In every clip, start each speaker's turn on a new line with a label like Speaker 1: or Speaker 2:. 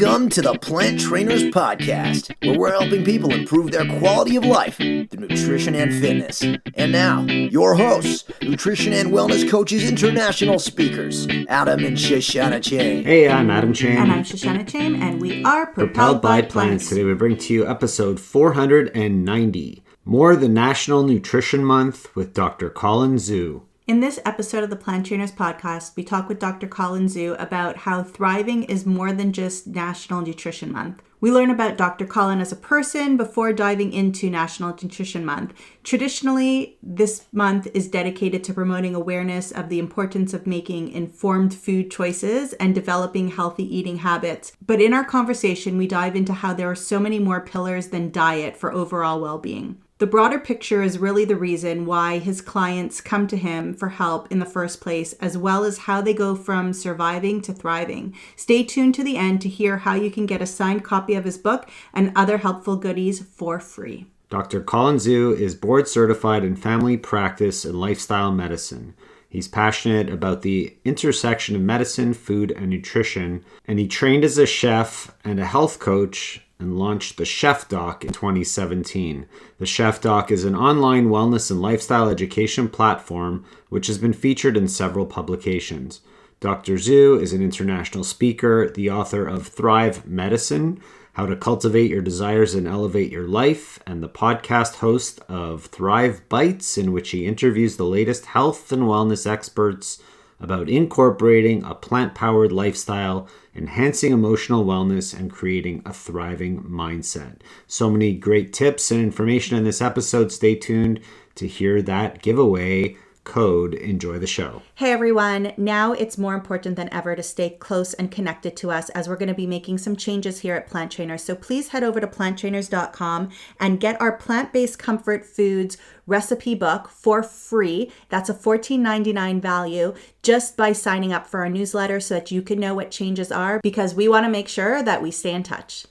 Speaker 1: Welcome to the Plant Trainers Podcast, where we're helping people improve their quality of life through nutrition and fitness. And now, your hosts, nutrition and wellness coaches, international speakers, Adam and Shoshana Chain.
Speaker 2: Hey, I'm Adam Chain.
Speaker 3: And I'm Shoshana Chain, and we are
Speaker 2: Propelled by Plants. Today we bring to you episode 490, More Than National Nutrition Month with Dr. Colin Zhu.
Speaker 3: In this episode of the Plant Trainers Podcast, we talk with Dr. Colin Zhu about how thriving is more than just National Nutrition Month. We learn about Dr. Colin as a person before diving into National Nutrition Month. Traditionally, this month is dedicated to promoting awareness of the importance of making informed food choices and developing healthy eating habits. But in our conversation, we dive into how there are so many more pillars than diet for overall well-being. The broader picture is really the reason why his clients come to him for help in the first place, as well as how they go from surviving to thriving. Stay tuned to the end to hear how you can get a signed copy of his book and other helpful goodies for free.
Speaker 2: Dr. Colin Zhu is board certified in family practice and lifestyle medicine. He's passionate about the intersection of medicine, food, and nutrition, and he trained as a chef and a health coach and launched TheChefDoc in 2017. TheChefDoc is an online wellness and lifestyle education platform which has been featured in several publications. Dr. Zhu is an international speaker, the author of Thrive Medicine, How to Cultivate Your Desires and Elevate Your Life, and the podcast host of Thrive Bites, in which he interviews the latest health and wellness experts about incorporating a plant-powered lifestyle, enhancing emotional wellness, and creating a thriving mindset. So many great tips and information in this episode. Stay tuned to hear that giveaway code. Enjoy the show.
Speaker 3: Hey everyone, now it's more important than ever to stay close and connected to us as we're going to be making some changes here at Plant Trainers. So please head over to planttrainers.com and get our plant-based comfort foods recipe book for free. That's a $14.99 value just by signing up for our newsletter so that you can know what changes are, because we want to make sure that we stay in touch.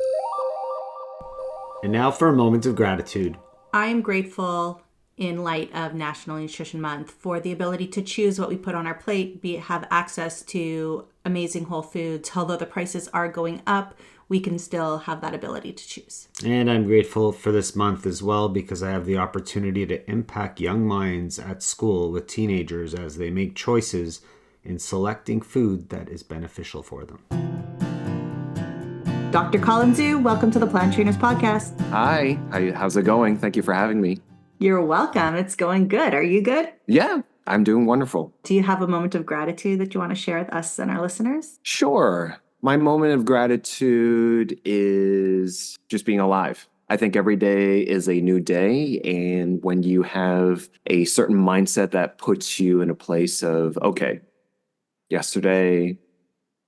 Speaker 2: And now for a moment of gratitude.
Speaker 3: I am grateful in light of National Nutrition Month for the ability to choose what we put on our plate, have access to amazing whole foods. Although the prices are going up, we can still have that ability to choose.
Speaker 2: And I'm grateful for this month as well because I have the opportunity to impact young minds at school with teenagers as they make choices in selecting food that is beneficial for them.
Speaker 3: Dr. Colin Zhu, welcome to the Plant Trainers Podcast.
Speaker 4: Hi, how's it going? Thank you for having me.
Speaker 3: You're welcome. It's going good. Are you good?
Speaker 4: Yeah, I'm doing wonderful.
Speaker 3: Do you have a moment of gratitude that you want to share with us and our listeners?
Speaker 4: Sure. My moment of gratitude is just being alive. I think every day is a new day. And when you have a certain mindset that puts you in a place of, okay, yesterday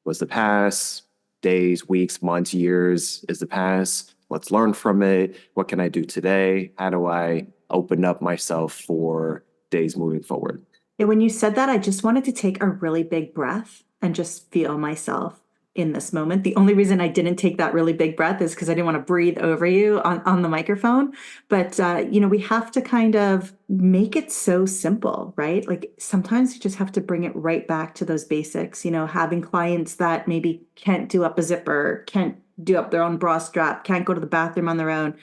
Speaker 4: was the past, days, weeks, months, years is the past. Let's learn from it. What can I do today? How do I open up myself for days moving forward?
Speaker 3: And when you said that, I just wanted to take a really big breath and just feel myself in this moment. The only reason I didn't take that really big breath is because I didn't want to breathe over you on the microphone. But, we have to kind of make it so simple, right? Like sometimes you just have to bring it right back to those basics, having clients that maybe can't do up a zipper, can't do up their own bra strap, can't go to the bathroom on their own.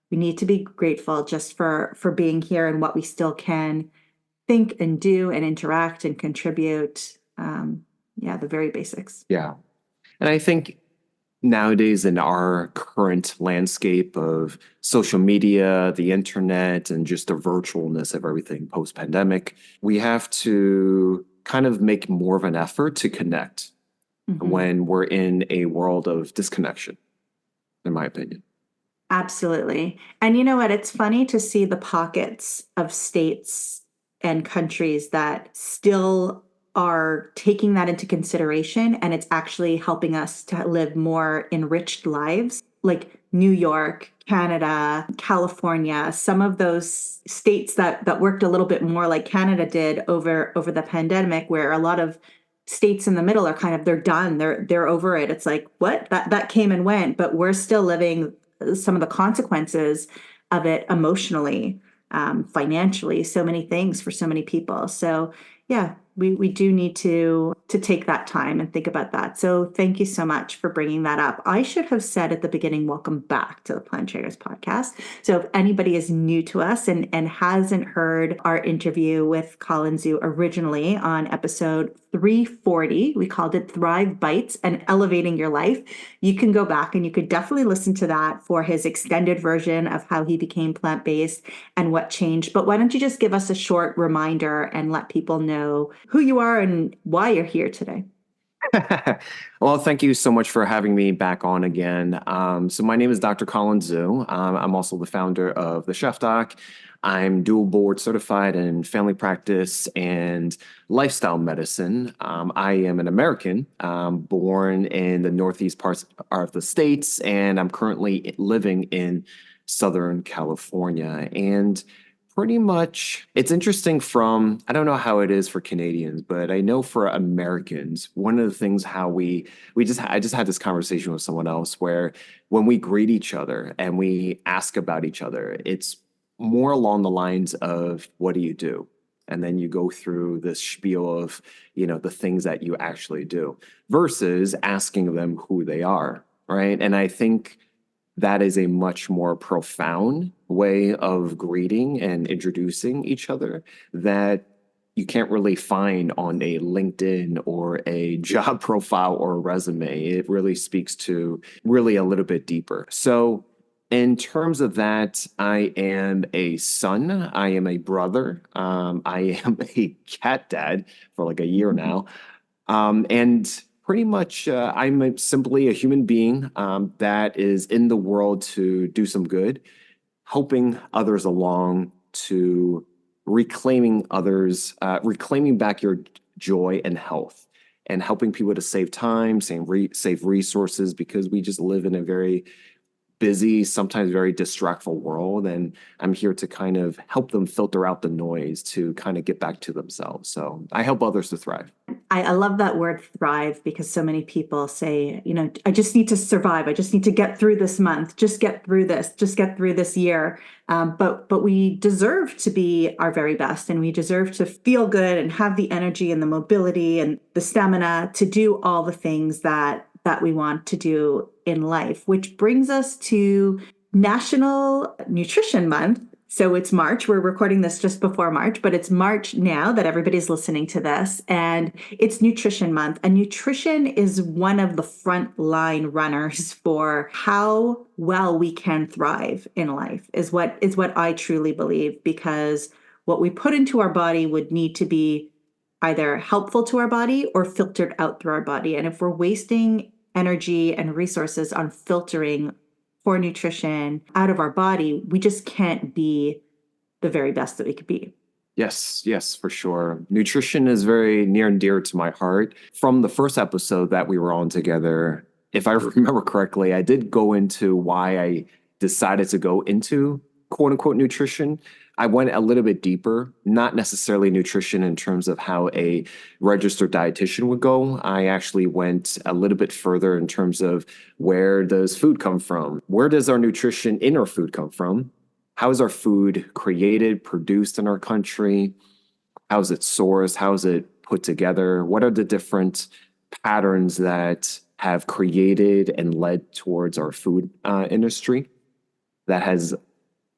Speaker 3: We need to be grateful just for being here and what we still can think and do and interact and contribute. The very basics.
Speaker 4: Yeah. And I think nowadays in our current landscape of social media, the internet, and just the virtualness of everything post-pandemic, we have to kind of make more of an effort to connect when we're in a world of disconnection, in my opinion.
Speaker 3: Absolutely. And you know what? It's funny to see the pockets of states and countries that still are taking that into consideration, and it's actually helping us to live more enriched lives, like New York, Canada, California, some of those states that worked a little bit more like Canada did over the pandemic, where a lot of states in the middle are kind of, they're done, they're over it. It's like, what? That came and went, but we're still living some of the consequences of it emotionally, financially, so many things for so many people. So yeah, We do need to take that time and think about that. So thank you so much for bringing that up. I should have said at the beginning, welcome back to the Plant Trainers podcast. So if anybody is new to us and hasn't heard our interview with Colin Zhu originally on episode 340, we called it Thrive Bites and Elevating Your Life. You can go back and you could definitely listen to that for his extended version of how he became plant-based and what changed. But why don't you just give us a short reminder and let people know who you are and why you're here today?
Speaker 4: Well, thank you so much for having me back on again. So my name is Dr. Colin Zhu. I'm also the founder of TheChefDoc. I'm dual board certified in family practice and lifestyle medicine. I am an American, born in the northeast parts of the states, and I'm currently living in Southern California. And pretty much, it's interesting I don't know how it is for Canadians, but I know for Americans, one of the things I just had this conversation with someone else where when we greet each other and we ask about each other, it's more along the lines of, what do you do? And then you go through this spiel of, the things that you actually do versus asking them who they are, right? And I think that is a much more profound way of greeting and introducing each other that you can't really find on a LinkedIn or a job profile or a resume. It really speaks to really a little bit deeper. So in terms of that, I am a son. I am a brother. I am a cat dad for like a year now. And pretty much, I'm simply a human being that is in the world to do some good, helping others along, to reclaiming back your joy and health, and helping people to save time, save resources, because we just live in a very busy, sometimes very distractful world. And I'm here to kind of help them filter out the noise to kind of get back to themselves. So I help others to thrive.
Speaker 3: I love that word thrive, because so many people say, I just need to survive. I just need to get through this month, just get through this year. But we deserve to be our very best, and we deserve to feel good and have the energy and the mobility and the stamina to do all the things that we want to do in life, which brings us to National Nutrition Month. So it's March. We're recording this just before March, but it's March now that everybody's listening to this, and it's Nutrition Month. And nutrition is one of the frontline runners for how well we can thrive in life, is what I truly believe, because what we put into our body would need to be either helpful to our body or filtered out through our body. And if we're wasting energy and resources on filtering for nutrition out of our body, we just can't be the very best that we could be.
Speaker 4: Yes, for sure. Nutrition is very near and dear to my heart. From the first episode that we were on together, if I remember correctly, I did go into why I decided to go into quote unquote nutrition. I went a little bit deeper, not necessarily nutrition in terms of how a registered dietitian would go. I actually went a little bit further in terms of, where does food come from? Where does our nutrition in our food come from? How is our food created, produced in our country? How is it sourced? How is it put together? What are the different patterns that have created and led towards our food industry that has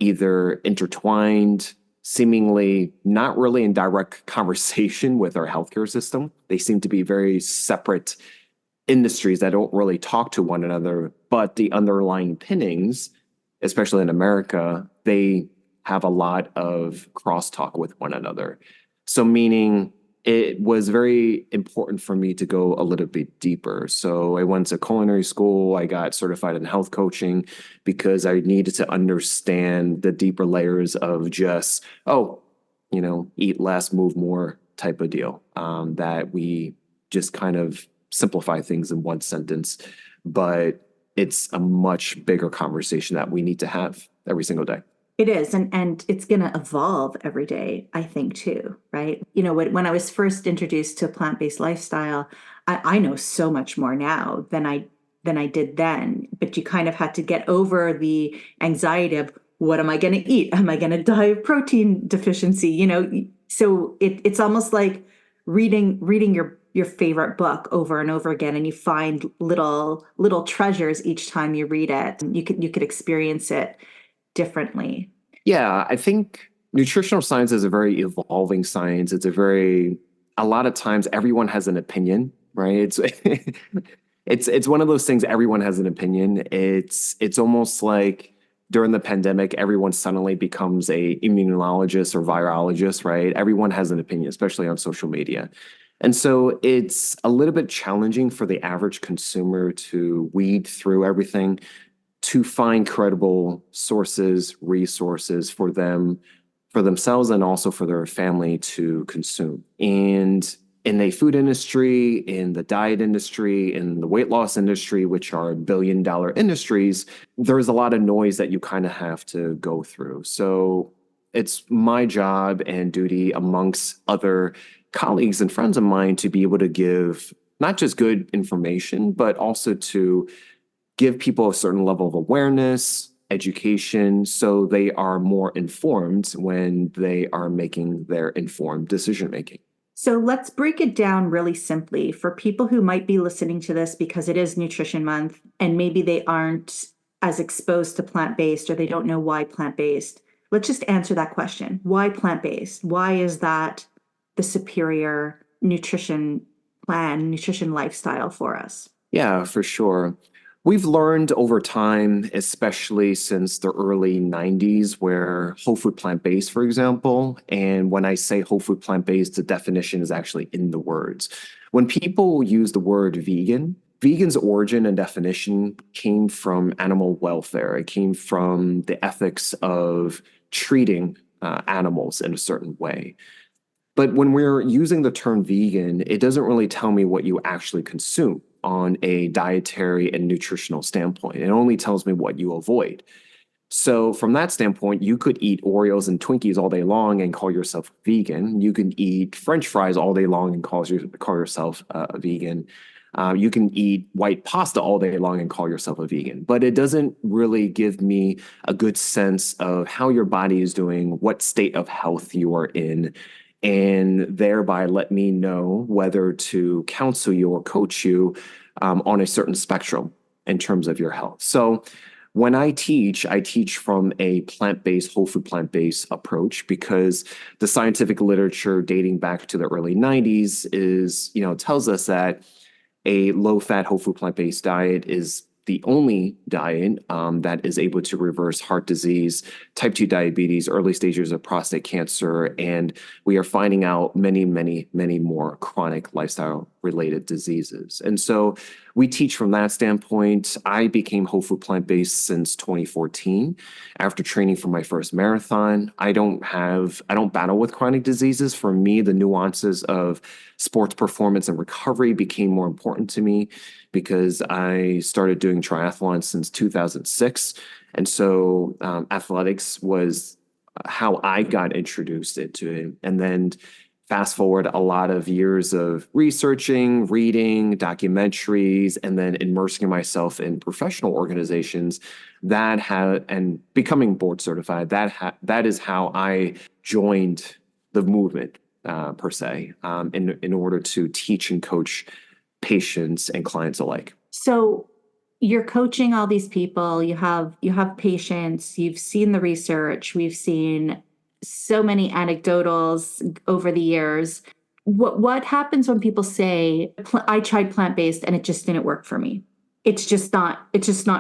Speaker 4: either intertwined, seemingly not really in direct conversation with our healthcare system? They seem to be very separate industries that don't really talk to one another, but the underlying pinnings, especially in America, they have a lot of crosstalk with one another. So meaning, it was very important for me to go a little bit deeper. So I went to culinary school. I got certified in health coaching because I needed to understand the deeper layers of just, eat less, move more type of deal. That we just kind of simplify things in one sentence. But it's a much bigger conversation that we need to have every single day.
Speaker 3: It is. And it's going to evolve every day, I think, too, right? When I was first introduced to a plant-based lifestyle, I know so much more now than I did then. But you kind of had to get over the anxiety of, what am I going to eat? Am I going to die of protein deficiency? So it's almost like reading your favorite book over and over again, and you find little treasures each time you read it. You could experience it differently.
Speaker 4: Yeah, I think nutritional science is a very evolving science. A lot of times everyone has an opinion, right? It's one of those things, everyone has an opinion. It's almost like during the pandemic, everyone suddenly becomes a immunologist or virologist, right? Everyone has an opinion, especially on social media. And so it's a little bit challenging for the average consumer to weed through everything, to find credible sources, resources for themselves and also for their family to consume. And in the food industry, in the diet industry, in the weight loss industry, which are billion-dollar industries, there's a lot of noise that you kind of have to go through. So it's my job and duty amongst other colleagues and friends of mine to be able to give not just good information, but also to give people a certain level of awareness, education, so they are more informed when they are making their informed decision making.
Speaker 3: So let's break it down really simply for people who might be listening to this because it is Nutrition Month and maybe they aren't as exposed to plant-based or they don't know why plant-based. Let's just answer that question. Why plant-based? Why is that the superior nutrition plan, nutrition lifestyle for us?
Speaker 4: Yeah, for sure. We've learned over time, especially since the early 90s, where whole food plant-based, for example, and when I say whole food plant-based, the definition is actually in the words. When people use the word vegan, vegan's origin and definition came from animal welfare. It came from the ethics of treating animals in a certain way. But when we're using the term vegan, it doesn't really tell me what you actually consume on a dietary and nutritional standpoint. It only tells me what you avoid. So from that standpoint, you could eat Oreos and Twinkies all day long and call yourself vegan. You can eat French fries all day long and call yourself a vegan. You can eat white pasta all day long and call yourself a vegan. But it doesn't really give me a good sense of how your body is doing, what state of health you are in, and thereby let me know whether to counsel you or coach you on a certain spectrum in terms of your health. So when I teach from a plant-based, whole food plant-based approach because the scientific literature dating back to the early 90s tells us that a low-fat, whole food plant-based diet is the only diet that is able to reverse heart disease, type 2 diabetes, early stages of prostate cancer, and we are finding out many, many, many more chronic lifestyle-related diseases. And so we teach from that standpoint. I became whole food plant-based since 2014 after training for my first marathon. I don't battle with chronic diseases. For me, the nuances of sports performance and recovery became more important to me because I started doing triathlon since 2006. And so athletics was how I got introduced into it. And then fast forward a lot of years of researching, reading, documentaries, and then immersing myself in professional organizations and becoming board certified. That is how I joined the movement per se, in order to teach and coach patients and clients alike.
Speaker 3: So you're coaching all these people, you have patients, you've seen the research, we've seen so many anecdotals over the years. What happens when people say, I tried plant-based and it just didn't work for me? It's just not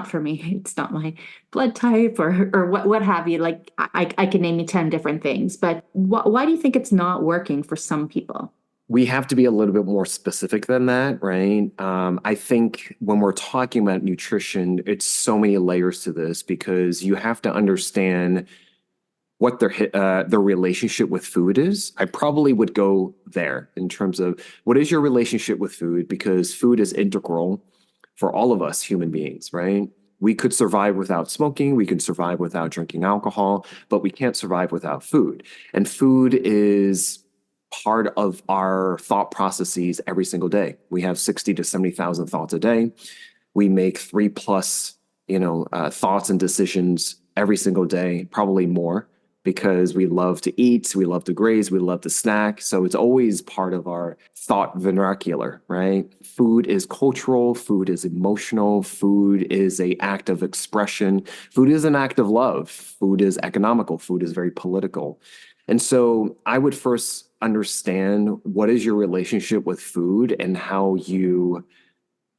Speaker 3: for me. It's not my blood type or what have you. Like I can name you 10 different things, but why do you think it's not working for some people?
Speaker 4: We have to be a little bit more specific than that, right? I think when we're talking about nutrition, it's so many layers to this because you have to understand what their relationship with food is. I probably would go there in terms of what is your relationship with food, because food is integral for all of us human beings, right? We could survive without smoking, we can survive without drinking alcohol, but we can't survive without food. And food is part of our thought processes every single day. We have 60 to 70,000 thoughts a day. We make 3+ thoughts and decisions every single day, probably more, because we love to eat, we love to graze, we love to snack. So it's always part of our thought vernacular, right? Food is cultural, food is emotional, food is an act of expression, food is an act of love, food is economical, food is very political. And so I would first understand what is your relationship with food and how you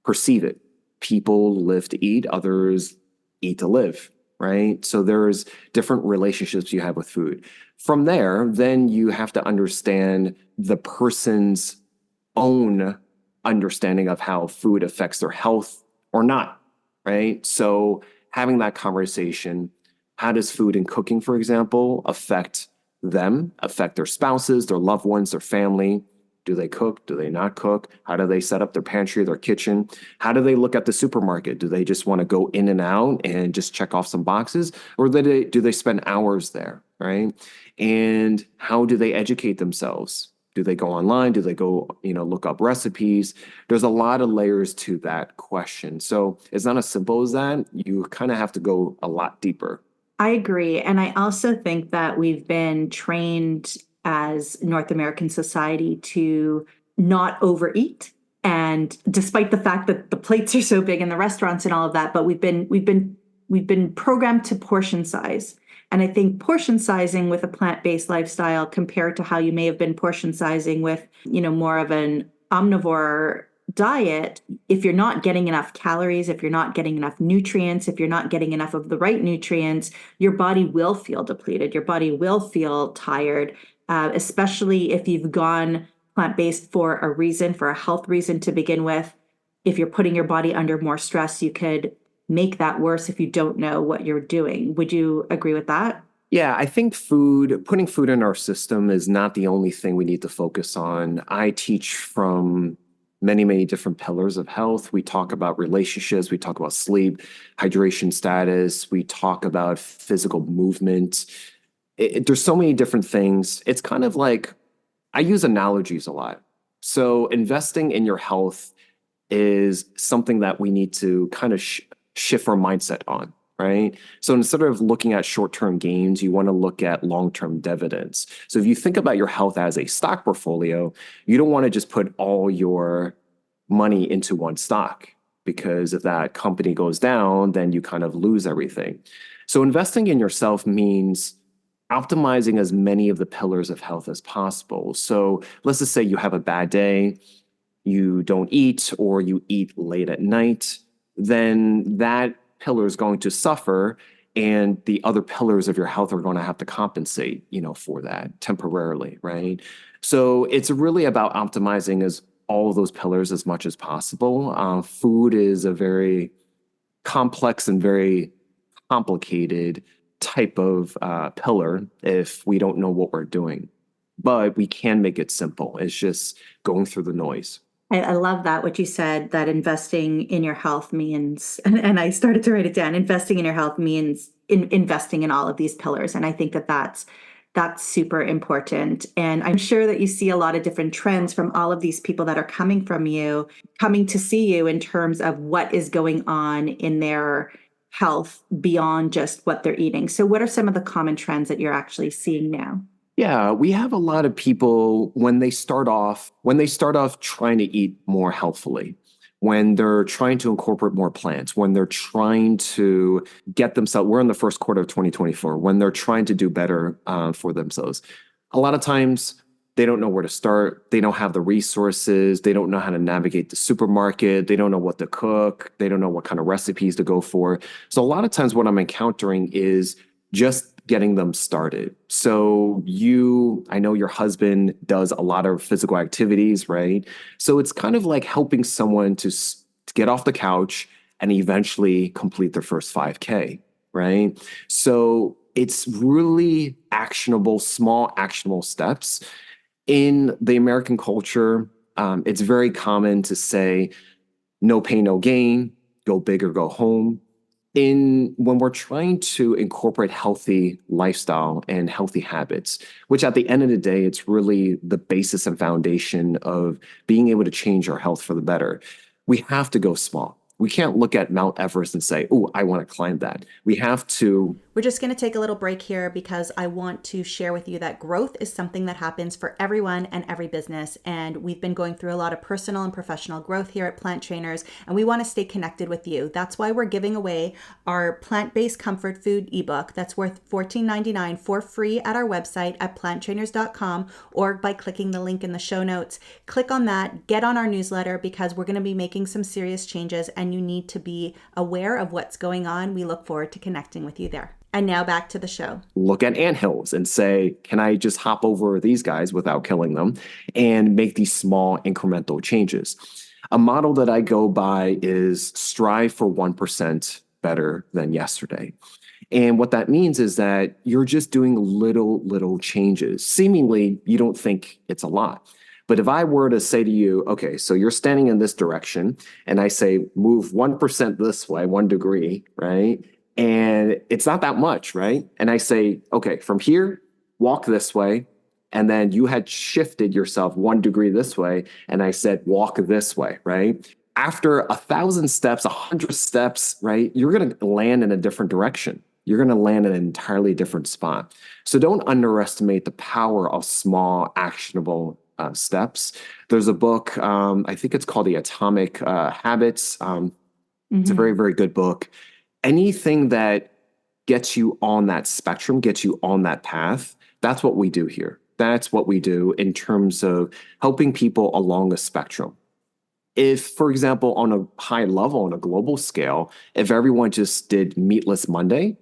Speaker 4: perceive it. People live to eat, others eat to live, right? So there's different relationships you have with food. From there, then you have to understand the person's own understanding of how food affects their health or not, right? So having that conversation, how does food and cooking, for example, affect them, affect their spouses, their loved ones, their family? Do they cook? Do they not cook? How do they set up their pantry, their kitchen? How do they look at the supermarket? Do they just want to go in and out and just check off some boxes? Or do they spend hours there, right? And how do they educate themselves? Do they go online? Do they go, look up recipes? There's a lot of layers to that question. So it's not as simple as that. You kind of have to go a lot deeper.
Speaker 3: I agree. And I also think that we've been trained as North American society to not overeat. And despite the fact that the plates are so big in the restaurants and all of that, but we've been programmed to portion size. And I think portion sizing with a plant-based lifestyle compared to how you may have been portion sizing with, more of an omnivore diet, if you're not getting enough calories, if you're not getting enough nutrients, if you're not getting enough of the right nutrients, your body will feel depleted. Your body will feel tired, especially if you've gone plant-based for a reason, for a health reason to begin with. If you're putting your body under more stress, you could make that worse if you don't know what you're doing. Would you agree with that?
Speaker 4: Yeah, I think putting food in our system is not the only thing we need to focus on. I teach from many, many different pillars of health. We talk about relationships, we talk about sleep, hydration status, we talk about physical movement. There's so many different things. It's kind of like, I use analogies a lot. So investing in your health is something that we need to kind of shift our mindset on, right? So instead of looking at short-term gains, you want to look at long-term dividends. So if you think about your health as a stock portfolio, you don't want to just put all your money into one stock, because if that company goes down, then you kind of lose everything. So investing in yourself means optimizing as many of the pillars of health as possible. So let's just say you have a bad day, you don't eat, or you eat late at night, then that pillar is going to suffer, and the other pillars of your health are going to have to compensate, for that temporarily, right? So it's really about optimizing all of those pillars as much as possible. Food is a very complex and very complicated type of pillar if we don't know what we're doing. But we can make it simple. It's just going through the noise.
Speaker 3: I love that, what you said, that investing in your health means, and I started to write it down, investing in your health means investing in all of these pillars. And I think that that's super important. And I'm sure that you see a lot of different trends from all of these people that are coming to see you in terms of what is going on in their health beyond just what they're eating. So what are some of the common trends that you're actually seeing now?
Speaker 4: Yeah, we have a lot of people when they start off trying to eat more healthfully, when they're trying to incorporate more plants, when they're trying to get themselves, we're in the first quarter of 2024, when they're trying to do better for themselves. A lot of times they don't know where to start. They don't have the resources. They don't know how to navigate the supermarket. They don't know what to cook. They don't know what kind of recipes to go for. So a lot of times what I'm encountering is just getting them started. So I know your husband does a lot of physical activities, right? So it's kind of like helping someone to get off the couch and eventually complete their first 5K, right? So it's really small actionable steps. In the American culture, it's very common to say, no pain, no gain, go big or go home. When we're trying to incorporate healthy lifestyle and healthy habits, which at the end of the day, it's really the basis and foundation of being able to change our health for the better. We have to go small. We can't look at Mount Everest and say, "Oh, I want to climb that." We have to.
Speaker 3: We're just going to take a little break here because I want to share with you that growth is something that happens for everyone and every business. And we've been going through a lot of personal and professional growth here at Plant Trainers, and we want to stay connected with you. That's why we're giving away our plant-based comfort food ebook that's worth $14.99 for free at our website at planttrainers.com or by clicking the link in the show notes. Click on that, get on our newsletter because we're going to be making some serious changes and you need to be aware of what's going on. We look forward to connecting with you there. And now back to the show.
Speaker 4: Look at anthills and say, can I just hop over these guys without killing them and make these small incremental changes? A model that I go by is strive for 1% better than yesterday. And what that means is that you're just doing little changes. Seemingly, you don't think it's a lot. But if I were to say to you, okay, so you're standing in this direction, and I say, move 1% this way, 1 degree, right? And it's not that much, right? And I say, okay, from here, walk this way. And then you had shifted yourself 1 degree this way. And I said, walk this way, right? After 1,000 steps, 100 steps, right? You're going to land in a different direction. You're going to land in an entirely different spot. So don't underestimate the power of small, actionable steps. There's a book, I think it's called The Atomic Habits. It's a very, very good book. Anything that gets you on that spectrum, gets you on that path, that's what we do here. That's what we do in terms of helping people along a spectrum. If, for example, on a high level, on a global scale, if everyone just did Meatless Monday,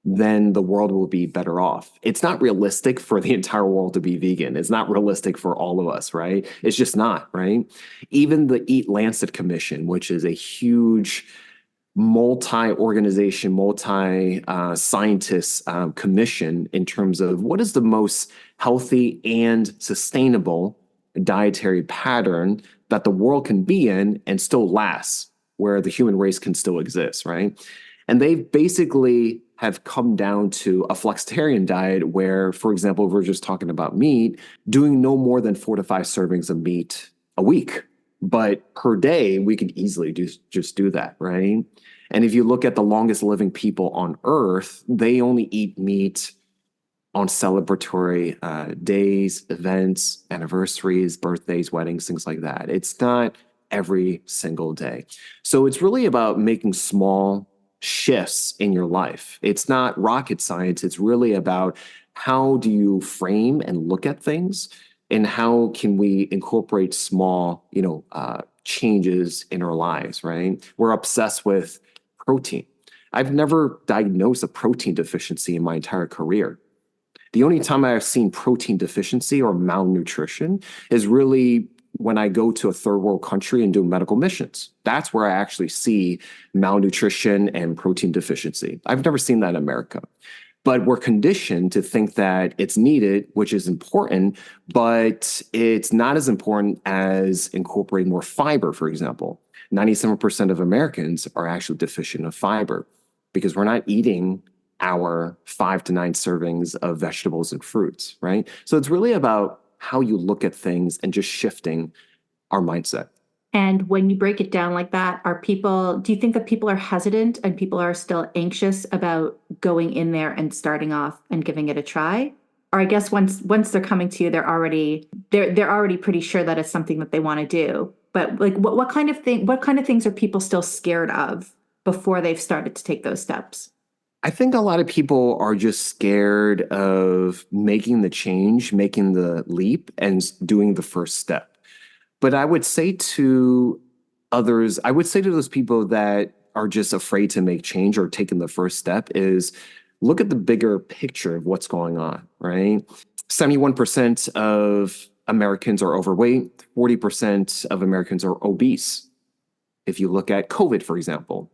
Speaker 4: then the world will be better off. It's not realistic for the entire world to be vegan. It's not realistic for all of us, right? It's just not, right? Even the Eat Lancet Commission, which is a huge multi-organization, multi-scientist commission in terms of what is the most healthy and sustainable dietary pattern that the world can be in and still last, where the human race can still exist, right? And they basically have come down to a flexitarian diet where, for example, if we're just talking about meat, doing no more than 4 to 5 servings of meat a week. But per day, we could easily just do that, right? And if you look at the longest living people on Earth, they only eat meat on celebratory days, events, anniversaries, birthdays, weddings, things like that. It's not every single day. So it's really about making small shifts in your life. It's not rocket science. It's really about how do you frame and look at things, and how can we incorporate small, changes in our lives, right? We're obsessed with protein. I've never diagnosed a protein deficiency in my entire career. The only time I've seen protein deficiency or malnutrition is really when I go to a third world country and do medical missions. That's where I actually see malnutrition and protein deficiency. I've never seen that in America. But we're conditioned to think that it's needed, which is important, but it's not as important as incorporating more fiber, for example. 97% of Americans are actually deficient of fiber because we're not eating our 5 to 9 servings of vegetables and fruits, right? So it's really about how you look at things and just shifting our mindset.
Speaker 3: And when you break it down like that, do you think that people are hesitant and people are still anxious about going in there and starting off and giving it a try? Or I guess once they're coming to you, they're already pretty sure that it's something that they want to do. But like what kind of things are people still scared of before they've started to take those steps?
Speaker 4: I think a lot of people are just scared of making the change, making the leap, and doing the first step. But I would say to others, I would say to those people that are just afraid to make change or taking the first step is look at the bigger picture of what's going on, right? 71% of Americans are overweight, 40% of Americans are obese. If you look at COVID, for example,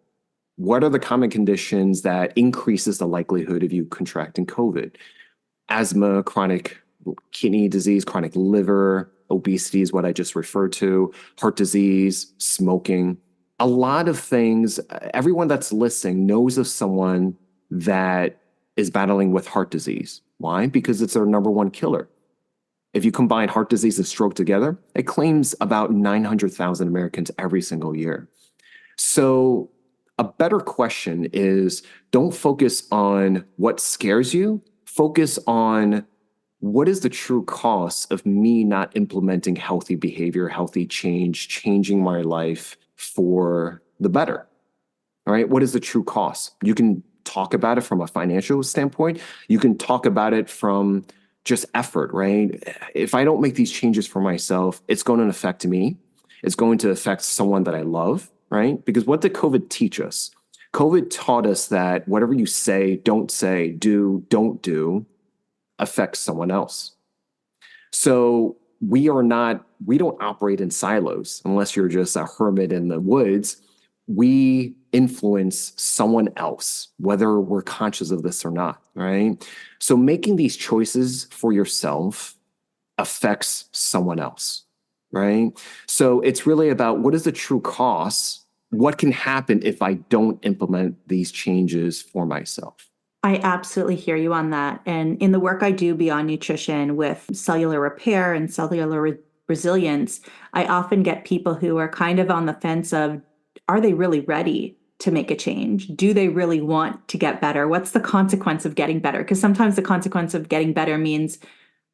Speaker 4: what are the common conditions that increases the likelihood of you contracting COVID? Asthma, chronic kidney disease, chronic liver, obesity is what I just referred to, heart disease, smoking, a lot of things. Everyone that's listening knows of someone that is battling with heart disease. Why? Because it's their number one killer. If you combine heart disease and stroke together, it claims about 900,000 Americans every single year. So a better question is, don't focus on what scares you. Focus on what is the true cost of me not implementing healthy behavior, healthy change, changing my life for the better. All right. What is the true cost? You can talk about it from a financial standpoint. You can talk about it from just effort, right? If I don't make these changes for myself, it's going to affect me. It's going to affect someone that I love, right? Because what did COVID teach us? COVID taught us that whatever you say, do, don't do, affects someone else. So we don't operate in silos unless you're just a hermit in the woods. We influence someone else, whether we're conscious of this or not, right? So making these choices for yourself affects someone else, right? So it's really about what is the true cost? What can happen if I don't implement these changes for myself?
Speaker 3: I absolutely hear you on that. And in the work I do beyond nutrition with cellular repair and cellular resilience, I often get people who are kind of on the fence of, are they really ready to make a change? Do they really want to get better? What's the consequence of getting better? Because sometimes the consequence of getting better means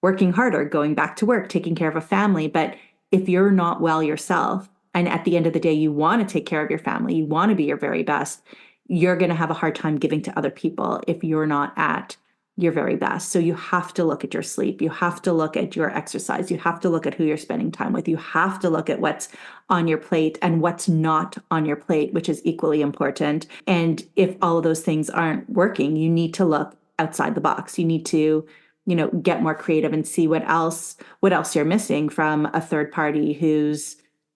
Speaker 3: working harder, going back to work, taking care of a family. But if you're not well yourself, and at the end of the day, you want to take care of your family, you want to be your very best, you're going to have a hard time giving to other people if you're not at your very best. So you have to look at your sleep. You have to look at your exercise. You have to look at who you're spending time with. You have to look at what's on your plate and what's not on your plate, which is equally important. And if all of those things aren't working, you need to look outside the box. You need to, get more creative and see what else you're missing from a third party who's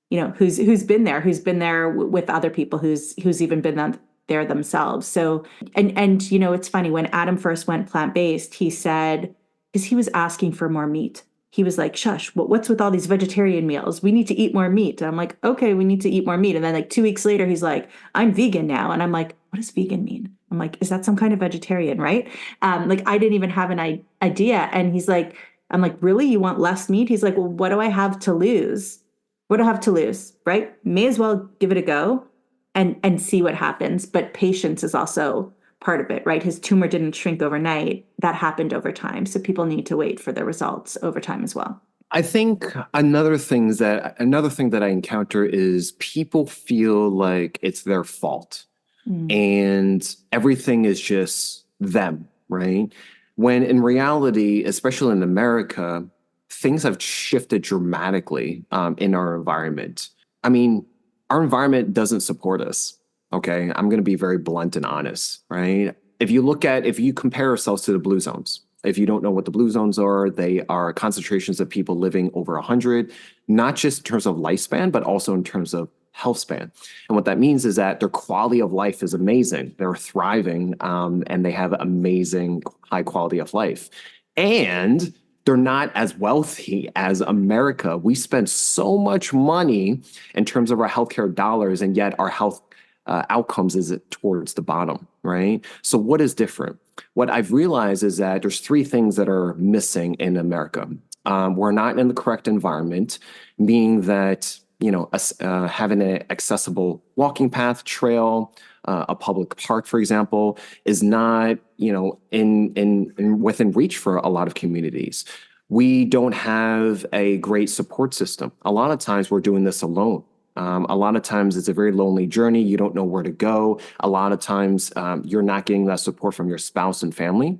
Speaker 3: been there with other people, who's even been there themselves. So, and it's funny, when Adam first went plant-based, he said, because he was asking for more meat, he was like, shush, what's with all these vegetarian meals? We need to eat more meat. And I'm like, okay, we need to eat more meat. And then like 2 weeks later, he's like, I'm vegan now. And I'm like, what does vegan mean? I'm like, is that some kind of vegetarian, right? Like I didn't even have an idea. And he's like, I'm like, really? You want less meat? He's like, well, what do I have to lose? What do I have to lose, right? May as well give it a go and see what happens. But patience is also part of it, right? His tumor didn't shrink overnight. That happened over time. So people need to wait for the results over time as well.
Speaker 4: I think another thing that I encounter is people feel like it's their fault and everything is just them, right? When in reality, especially in America, things have shifted dramatically in our environment. I mean, our environment doesn't support us. Okay. I'm going to be very blunt and honest, right? If you compare ourselves to the blue zones, if you don't know what the blue zones are, they are concentrations of people living over 100, not just in terms of lifespan, but also in terms of health span. And what that means is that their quality of life is amazing. They're thriving and they have amazing high quality of life. And they're not as wealthy as America. We spend so much money in terms of our healthcare dollars, and yet our health outcomes is towards the bottom, right? So what is different? What I've realized is that there's three things that are missing in America. We're not in the correct environment, meaning that having an accessible walking path, trail, a public park, for example, is not, in within reach for a lot of communities. We don't have a great support system. A lot of times we're doing this alone. A lot of times it's a very lonely journey. You don't know where to go. A lot of times you're not getting that support from your spouse and family.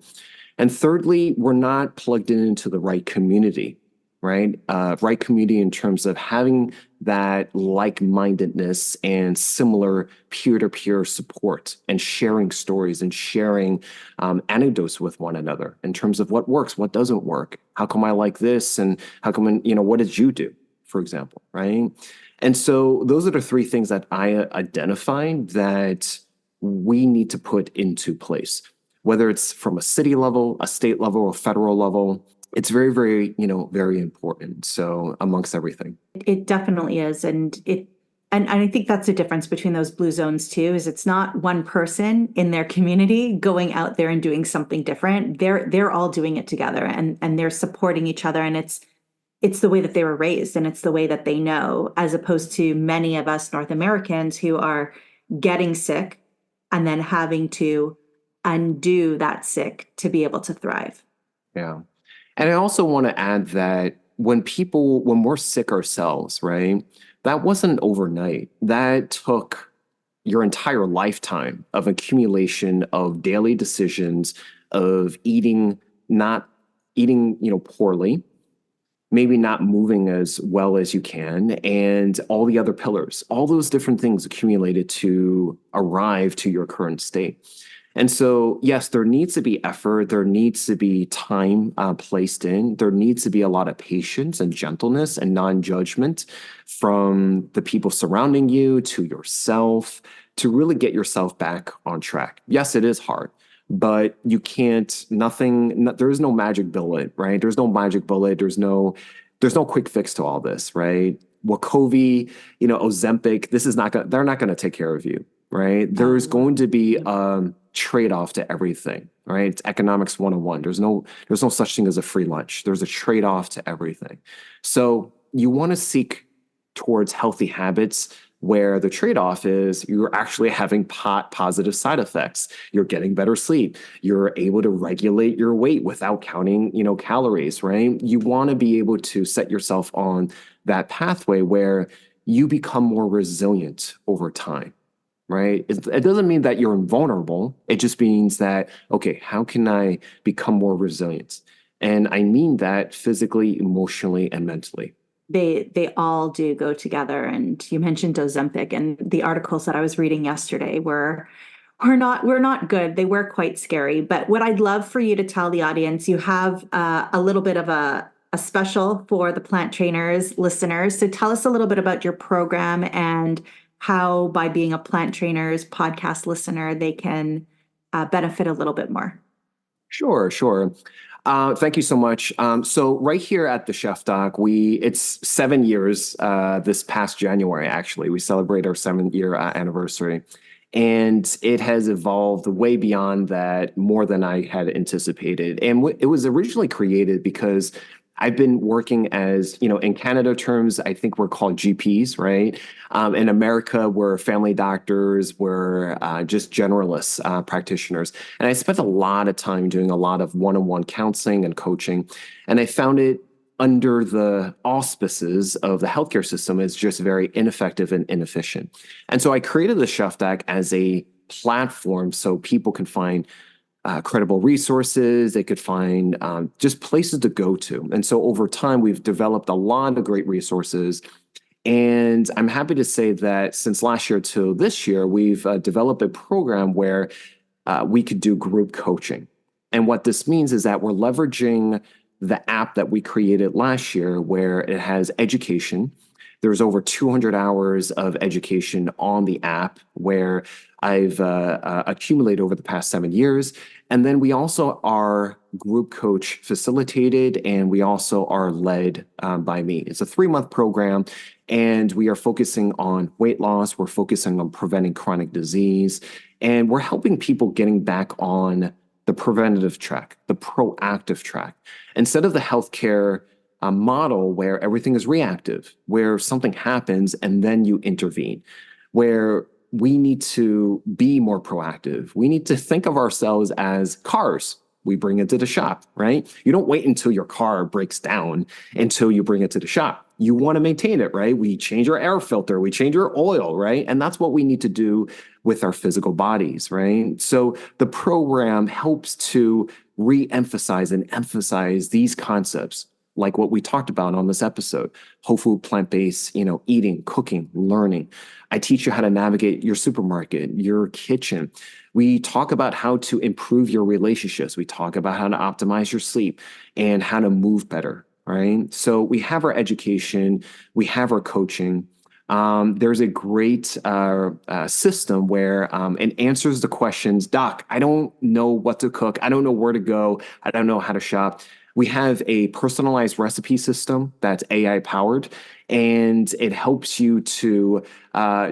Speaker 4: And thirdly, we're not plugged into the right community, right? Right community in terms of having that like-mindedness and similar peer-to-peer support and sharing stories and sharing anecdotes with one another in terms of what works, what doesn't work. How come I like this? And how come, what did you do, for example, right? And so those are the three things that I identified that we need to put into place, whether it's from a city level, a state level, or federal level. It's very, very, very important. So amongst everything.
Speaker 3: It definitely is. And I think that's the difference between those blue zones too, is it's not one person in their community going out there and doing something different. They're all doing it together and they're supporting each other. And it's the way that they were raised and it's the way that they know, as opposed to many of us North Americans who are, getting sick and then having to undo that sick to be able to thrive.
Speaker 4: Yeah. And I also want to add that when we're sick ourselves, right, that wasn't overnight. That took your entire lifetime of accumulation of daily decisions of not eating, poorly, maybe not moving as well as you can, and all the other pillars, all those different things accumulated to arrive to your current state. And so, yes, there needs to be effort. There needs to be time placed in. There needs to be a lot of patience and gentleness and non-judgment from the people surrounding you to yourself to really get yourself back on track. Yes, it is hard, but you can't, there is no magic bullet, right? There's no magic bullet. There's no quick fix to all this, right? Wegovy, Ozempic, they're not going to take care of you, right? There's going to be trade-off to everything, right? It's economics 101. There's no such thing as a free lunch. There's a trade-off to everything. So you want to seek towards healthy habits where the trade-off is you're actually having positive side effects. You're getting better sleep. You're able to regulate your weight without counting, calories, right? You want to be able to set yourself on that pathway where you become more resilient over time. Right? It doesn't mean that you're invulnerable. It just means that, okay, how can I become more resilient? And I mean that physically, emotionally, and mentally.
Speaker 3: They all do go together. And you mentioned Ozempic, and the articles that I was reading yesterday were not good. They were quite scary. But what I'd love for you to tell the audience, you have a little bit of a special for the Plant Trainers listeners. So tell us a little bit about your program and how, by being a Plant Trainers podcast listener, they can benefit a little bit more.
Speaker 4: Sure. Thank you so much. So right here at TheChefDoc, it's 7 years this past January, actually. We celebrate our 7-year anniversary. And it has evolved way beyond that, more than I had anticipated. And it was originally created because I've been working as, in Canada terms, I think we're called GPs, right? In America, we're family doctors, we're just generalists, practitioners. And I spent a lot of time doing a lot of one-on-one counseling and coaching. And I found it under the auspices of the healthcare system is just very ineffective and inefficient. And so I created the TheChefDoc as a platform so people can find credible resources. They could find just places to go to. And so over time, we've developed a lot of great resources. And I'm happy to say that since last year to this year, we've developed a program where we could do group coaching. And what this means is that we're leveraging the app that we created last year, where it has education. There's over 200 hours of education on the app where I've accumulated over the past 7 years. And then we also are group coach facilitated, and we also are led by me. It's a 3-month program, and we are focusing on weight loss. We're focusing on preventing chronic disease, and we're helping people getting back on the preventative track, the proactive track. Instead of the healthcare model where everything is reactive, where something happens and then you intervene, where we need to be more proactive. We need to think of ourselves as cars. We bring it to the shop, right? You don't wait until your car breaks down until you bring it to the shop. You want to maintain it, right? We change our air filter, we change our oil, right? And that's what we need to do with our physical bodies, right? So the program helps to re-emphasize and emphasize these concepts, like what we talked about on this episode: whole food, plant-based, eating, cooking, learning. I teach you how to navigate your supermarket, your kitchen. We talk about how to improve your relationships. We talk about how to optimize your sleep and how to move better, right? So we have our education, we have our coaching. There's a great system where it answers the questions. Doc, I don't know what to cook. I don't know where to go. I don't know how to shop. We have a personalized recipe system that's AI powered, and it helps you to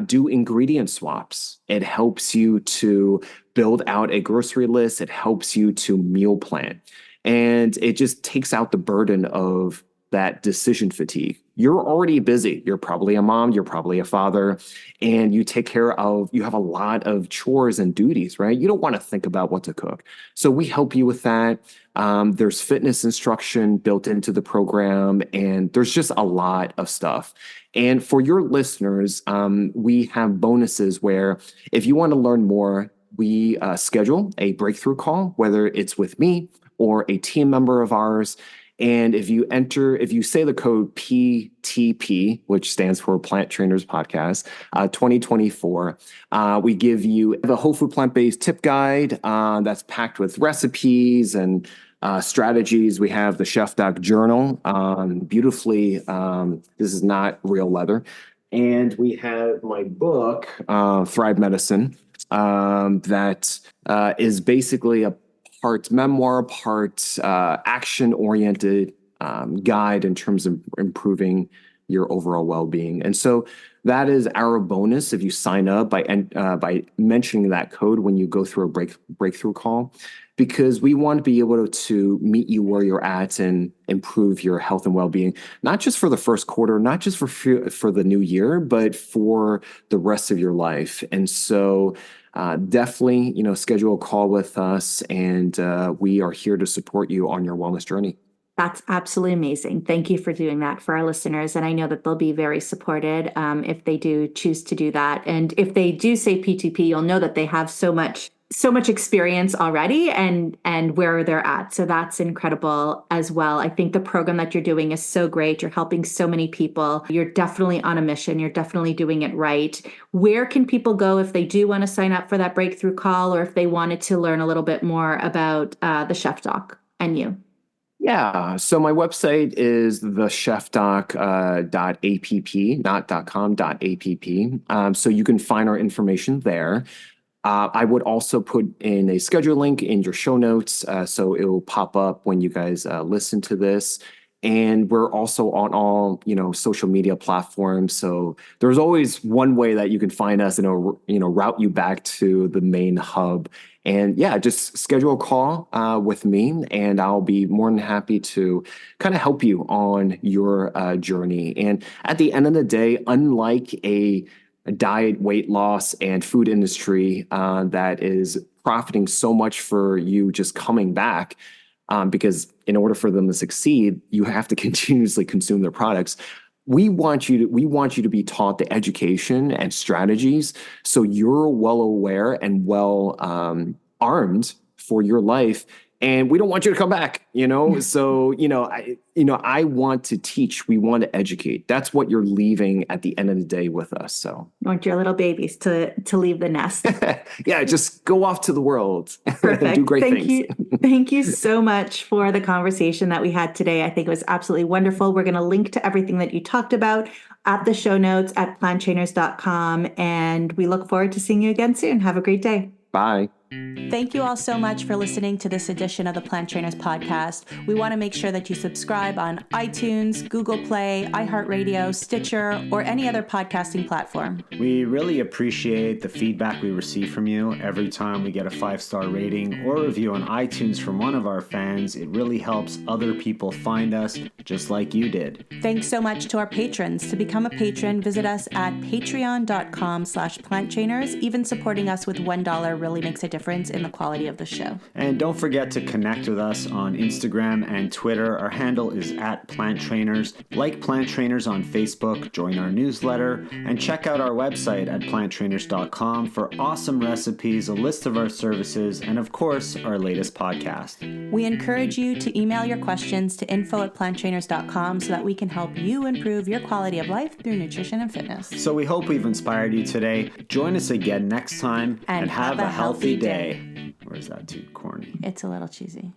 Speaker 4: do ingredient swaps. It helps you to build out a grocery list. It helps you to meal plan. And it just takes out the burden of that decision fatigue. You're already busy. You're probably a mom, you're probably a father, and you have a lot of chores and duties, right? You don't want to think about what to cook. So we help you with that. There's fitness instruction built into the program, and there's just a lot of stuff. And for your listeners, we have bonuses where if you want to learn more, we schedule a breakthrough call, whether it's with me or a team member of ours. And if you say the code PTP, which stands for Plant Trainers Podcast, 2024, we give you the whole food plant-based tip guide that's packed with recipes and strategies. We have the TheChefDoc journal, beautifully. This is not real leather. And we have my book, Thrive Medicine, that is basically a part memoir, part action-oriented guide in terms of improving your overall well-being. And so that is our bonus if you sign up by mentioning that code when you go through a breakthrough call, because we want to be able to meet you where you're at and improve your health and well-being, not just for the first quarter, not just for the new year, but for the rest of your life. And so definitely, schedule a call with us, and we are here to support you on your wellness journey.
Speaker 3: That's absolutely amazing. Thank you for doing that for our listeners. And I know that they'll be very supported if they do choose to do that. And if they do say PTP, you'll know that they have so much experience already and where they're at. So that's incredible as well. I think the program that you're doing is so great. You're helping so many people. You're definitely on a mission. You're definitely doing it right. Where can people go if they do want to sign up for that breakthrough call, or if they wanted to learn a little bit more about the TheChefDoc and you?
Speaker 4: Yeah. So my website is thechefdoc.app, not .com, .app. So you can find our information there. I would also put in a schedule link in your show notes, so it will pop up when you guys listen to this. And we're also on all, social media platforms. So there's always one way that you can find us and, route you back to the main hub. And yeah, just schedule a call with me, and I'll be more than happy to kind of help you on your journey. And at the end of the day, unlike a diet, weight loss, and food industry that is profiting so much for you just coming back, because in order for them to succeed, you have to continuously consume their products. We want you to be taught the education and strategies so you're well aware and well armed for your life. And we don't want you to come back, So, I want to teach. We want to educate. That's what you're leaving at the end of the day with us. So
Speaker 3: you want your little babies to leave the nest.
Speaker 4: Yeah, just go off to the world.
Speaker 3: Perfect.
Speaker 4: And do great things.
Speaker 3: Thank you so much for the conversation that we had today. I think it was absolutely wonderful. We're going to link to everything that you talked about at the show notes at planttrainers.com. And we look forward to seeing you again soon. Have a great day.
Speaker 4: Bye.
Speaker 3: Thank you all so much for listening to this edition of the Plant Trainers Podcast. We want to make sure that you subscribe on iTunes, Google Play, iHeartRadio, Stitcher, or any other podcasting platform.
Speaker 2: We really appreciate the feedback we receive from you. Every time we get a 5-star rating or review on iTunes from one of our fans, it really helps other people find us, just like you did.
Speaker 3: Thanks so much to our patrons. To become a patron, visit us at patreon.com/planttrainers. Even supporting us with $1 really makes a difference in the quality of the show.
Speaker 2: And don't forget to connect with us on Instagram and Twitter. Our handle is @PlantTrainers. Like Plant Trainers on Facebook, join our newsletter, and check out our website at planttrainers.com for awesome recipes, a list of our services, and of course, our latest podcast.
Speaker 3: We encourage you to email your questions to info@planttrainers.com so that we can help you improve your quality of life through nutrition and fitness.
Speaker 2: So we hope we've inspired you today. Join us again next time and have a healthy day. Or is that too corny?
Speaker 3: It's a little cheesy.